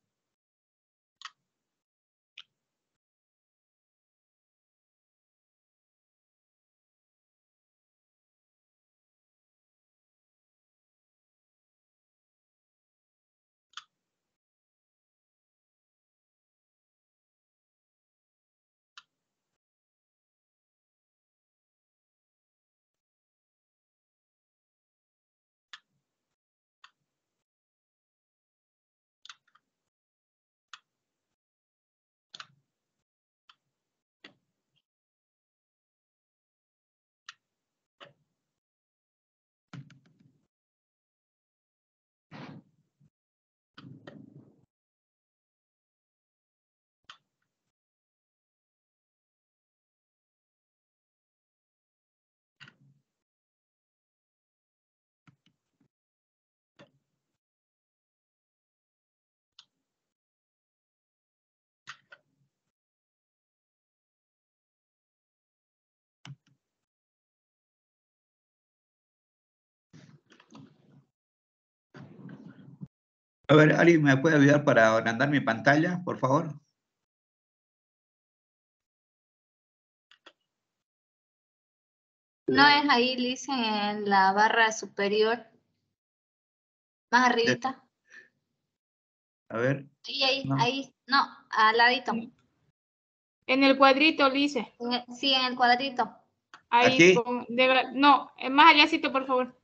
Speaker 1: A ver, ¿alguien me puede ayudar para agrandar mi pantalla, por favor?
Speaker 6: No es ahí, Lice, en la barra superior. Más arribita.
Speaker 1: A ver.
Speaker 6: Ahí. No, al ladito.
Speaker 5: En el cuadrito, Lice.
Speaker 6: Sí, en el cuadrito.
Speaker 5: Ahí.
Speaker 1: ¿Aquí?
Speaker 5: No, más allácito, por favor.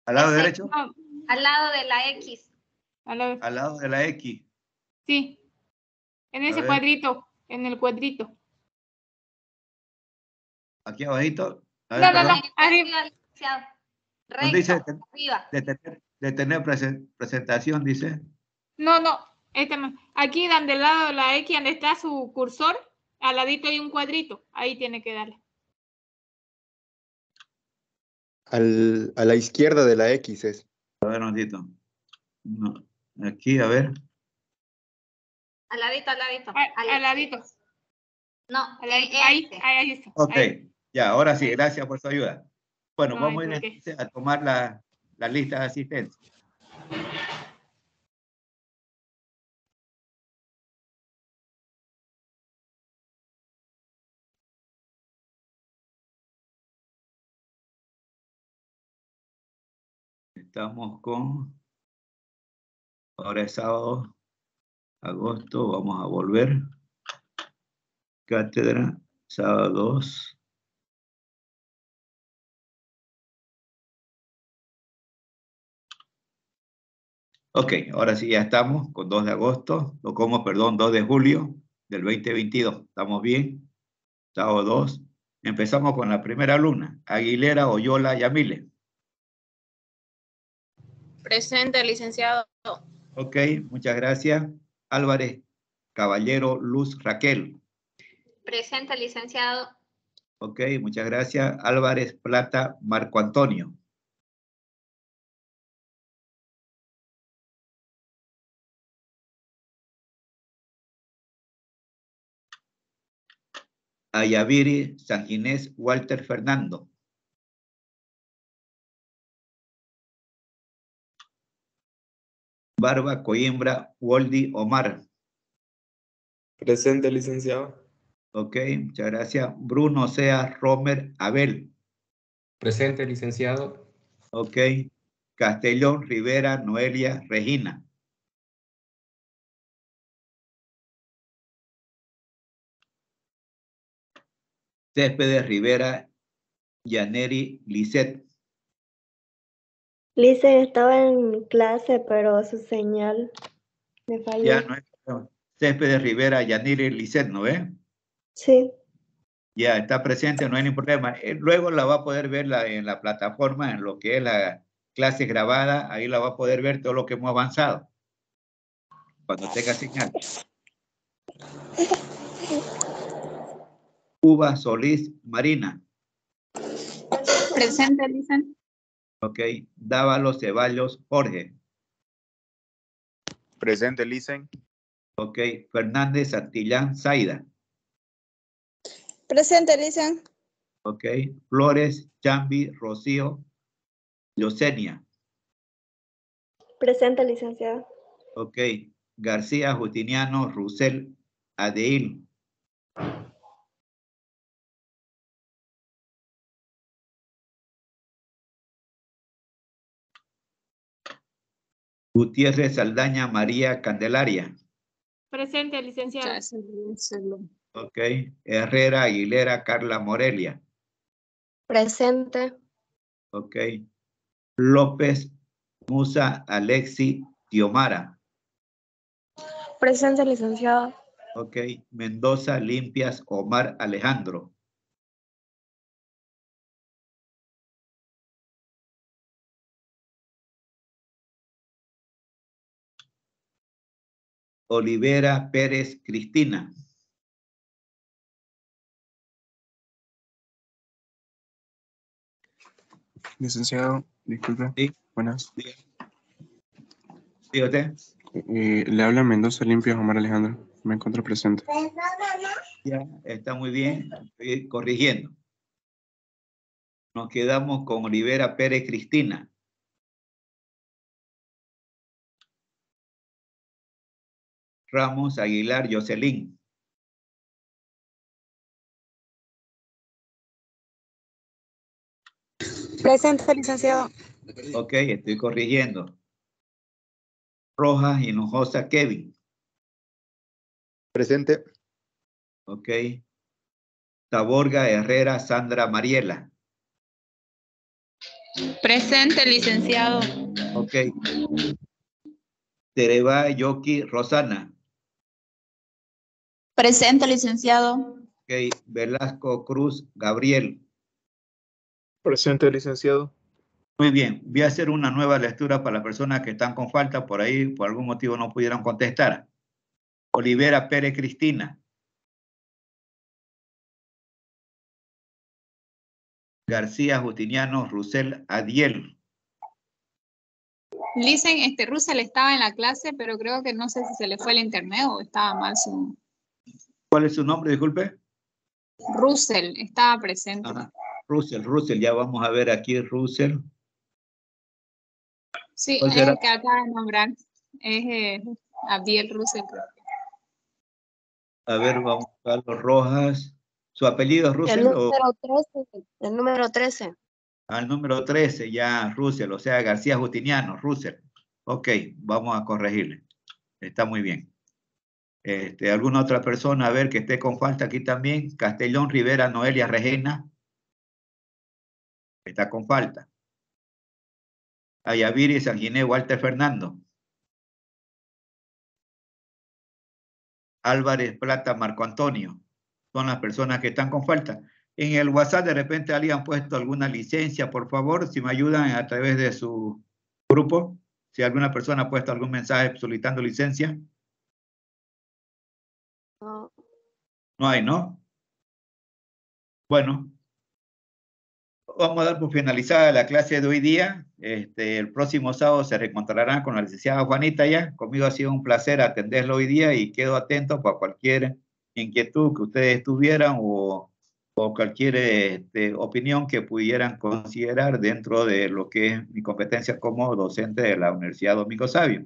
Speaker 1: ¿Al lado derecho?
Speaker 6: No, al lado de la X.
Speaker 1: Al lado de la X.
Speaker 5: Sí. En ese cuadrito. En el cuadrito.
Speaker 1: Aquí abajito.
Speaker 5: No,
Speaker 6: arriba.
Speaker 1: ¿Dónde dice detener presentación, dice?
Speaker 5: No, este no. Aquí, del lado de la X, donde está su cursor, al ladito hay un cuadrito. Ahí tiene que darle.
Speaker 2: A la izquierda de la X es.
Speaker 1: A ver, un momentito. No. Aquí, a ver.
Speaker 6: Al ladito.
Speaker 5: Al ladito.
Speaker 6: No,
Speaker 5: ahí está.
Speaker 1: Ok,
Speaker 5: ahí.
Speaker 1: Ya, ahora sí, gracias por su ayuda. Bueno,
Speaker 5: No,
Speaker 1: vamos a ir a tomar la lista de asistencia. Estamos con, ahora es sábado, agosto, vamos a volver. Cátedra, sábado 2. Ok, ahora sí ya estamos con 2 de agosto, 2 de julio del 2022. ¿Estamos bien? Sábado 2. Empezamos con la primera alumna, Aguilera Oyola Yamile.
Speaker 7: Presente, licenciado.
Speaker 1: Ok, muchas gracias. Álvarez Caballero Luz Raquel.
Speaker 6: Presente, licenciado.
Speaker 1: Ok, muchas gracias. Álvarez Plata Marco Antonio. Ayaviri San Ginés Walter Fernando. Barba Coimbra Woldy Omar.
Speaker 4: Presente, licenciado.
Speaker 1: Ok, muchas gracias. Bruno Sea Romer Abel.
Speaker 8: Presente, licenciado.
Speaker 1: Ok. Castellón Rivera Noelia Regina. Céspedes Rivera Yaneri Lisset.
Speaker 9: Lice estaba en clase, pero su señal me falló.
Speaker 1: Ya no es. Céspedes Rivera Yaneri Lisset, ¿no ve?
Speaker 9: Sí.
Speaker 1: Ya está presente, no hay ningún problema. Luego la va a poder ver en la plataforma, en lo que es la clase grabada, ahí la va a poder ver todo lo que hemos avanzado. Cuando tenga señal. Uva Solís Marina.
Speaker 3: Presente, Lizan.
Speaker 1: Ok. Dávalo Ceballos Jorge.
Speaker 10: Presente, Licen.
Speaker 1: Ok. Fernández Santillán Zaida.
Speaker 11: Presente, Licen.
Speaker 1: Ok. Flores Chambi Rocío Yosenia.
Speaker 9: Presente, licenciado.
Speaker 1: Ok. García Justiniano Rusel Adeil. Gutiérrez Saldaña María Candelaria.
Speaker 5: Presente, licenciado.
Speaker 1: Ok. Herrera Aguilera Carla Morelia.
Speaker 9: Presente.
Speaker 1: Ok. López Musa Alexi Tiomara.
Speaker 9: Presente, licenciado.
Speaker 1: Ok. Mendoza Limpias Omar Alejandro. Olivera Pérez Cristina.
Speaker 12: Licenciado, disculpe.
Speaker 1: Sí.
Speaker 12: Buenas.
Speaker 1: Sí, usted.
Speaker 12: Le habla Mendoza Limpias Omar Alejandro. Me encuentro presente.
Speaker 1: Ya, está muy bien. Estoy corrigiendo. Nos quedamos con Olivera Pérez Cristina. Ramos Aguilar Jocelyn.
Speaker 10: Presente, licenciado.
Speaker 1: Ok, estoy corrigiendo. Rojas Hinojosa Kevin.
Speaker 2: Presente.
Speaker 1: Ok. Taborga Herrera Sandra Mariela.
Speaker 7: Presente, licenciado.
Speaker 1: Ok. Tereba Yoki Rosana.
Speaker 7: Presente, licenciado.
Speaker 1: Ok. Velasco Cruz Gabriel.
Speaker 4: Presente, licenciado.
Speaker 1: Muy bien. Voy a hacer una nueva lectura para las personas que están con falta. Por ahí, por algún motivo, no pudieron contestar. Olivera Pérez Cristina. García Justiniano Rusel Adiel.
Speaker 3: Dicen, Russell estaba en la clase, pero creo que no sé si se le fue el internet o estaba mal su...
Speaker 1: ¿Cuál es su nombre? Disculpe.
Speaker 3: Russell estaba presente.
Speaker 1: Ajá. Russell, ya vamos a ver aquí Russell.
Speaker 3: Sí, es el que acaba de nombrar. Es Abdiel Russell.
Speaker 1: A ver, vamos a Carlos Rojas. ¿Su apellido es Russell?
Speaker 9: El número 13.
Speaker 1: Al número 13, ya Russell, o sea, García Justiniano, Russell. Ok, vamos a corregirle. Está muy bien. ¿Alguna otra persona, a ver, que esté con falta aquí también? Castellón Rivera Noelia Regina. Está con falta. Ayaviri Sanguiné Walter Fernando. Álvarez Plata Marco Antonio. Son las personas que están con falta. En el WhatsApp de repente alguien ha puesto alguna licencia, por favor, si me ayudan a través de su grupo. Si alguna persona ha puesto algún mensaje solicitando licencia.
Speaker 9: No.
Speaker 1: No hay, ¿no? Bueno, vamos a dar por finalizada la clase de hoy día. El próximo sábado se reencontrarán con la licenciada Juanita ya. Conmigo ha sido un placer atenderlo hoy día y quedo atento para cualquier inquietud que ustedes tuvieran o cualquier opinión que pudieran considerar dentro de lo que es mi competencia como docente de la Universidad Domingo Savio.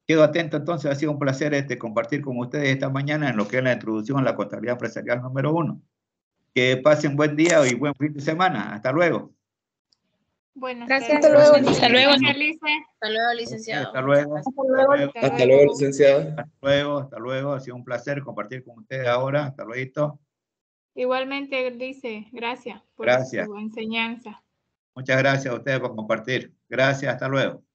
Speaker 1: Quedo atento entonces, ha sido un placer compartir con ustedes esta mañana en lo que es la introducción a la contabilidad empresarial número 1. Que pasen buen día y buen fin de semana. Hasta luego.
Speaker 5: Buenas
Speaker 10: Gracias,
Speaker 5: tardes.
Speaker 10: hasta luego.
Speaker 7: Hasta luego.
Speaker 5: Gracias, Lice.
Speaker 7: Hasta luego, licenciado.
Speaker 1: Hasta luego.
Speaker 5: Hasta
Speaker 4: Hasta luego,
Speaker 5: luego.
Speaker 4: licenciado.
Speaker 1: Hasta luego. Hasta luego. Ha sido un placer compartir con ustedes ahora. Hasta luego.
Speaker 5: Igualmente, Lice, gracias por
Speaker 1: Gracias.
Speaker 5: su enseñanza.
Speaker 1: Muchas gracias a ustedes por compartir. Gracias. Hasta luego.